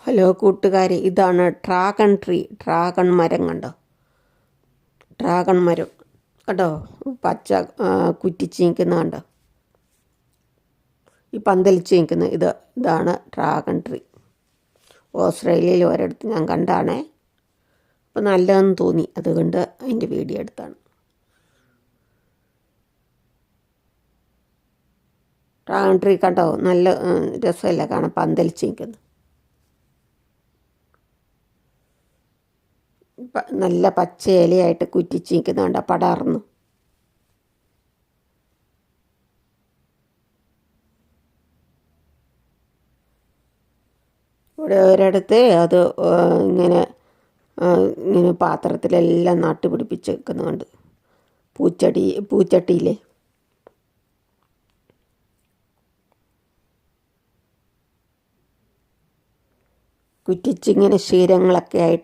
Hello കൂട്ടുകാരെ, ഇതാണ് dragon tree. Dragon മരം കണ്ടോ? ഡ്രാഗൺ മരം കണ്ടോ? പച്ച കുറ്റിച്ച് നിൽക്കുന്ന കണ്ടോ? ഈ പന്തലിച്ച് നിൽക്കുന്ന ഇതാണ് ഡ്രാഗൺ ട്രീ. ഓസ്ട്രേലിയയിൽ ഒരിടത്ത് ഞാൻ കണ്ടാണേ. അപ്പോൾ നല്ലതെന്ന് തോന്നി, അതുകൊണ്ട് അതിൻ്റെ വീഡിയോ എടുത്താണ്. ഡ്രാഗൺ ട്രീ കണ്ടോ? നല്ല രസമല്ല കാണാൻ, പന്തലിച്ച് നിൽക്കുന്നു. നല്ല പച്ച ഇലയായിട്ട് കുറ്റിച്ച് നിൽക്കുന്നുണ്ട്, പടർന്നു. ഇവിടെ ഒരിടത്ത് അത് ഇങ്ങനെ പാത്രത്തിലെല്ലാം നട്ടുപിടിപ്പിച്ച് വെക്കുന്നുണ്ട്. പൂച്ചട്ടിയിലെ കുറ്റിച്ചിങ്ങനെ ശീലങ്ങളൊക്കെ ആയിട്ട്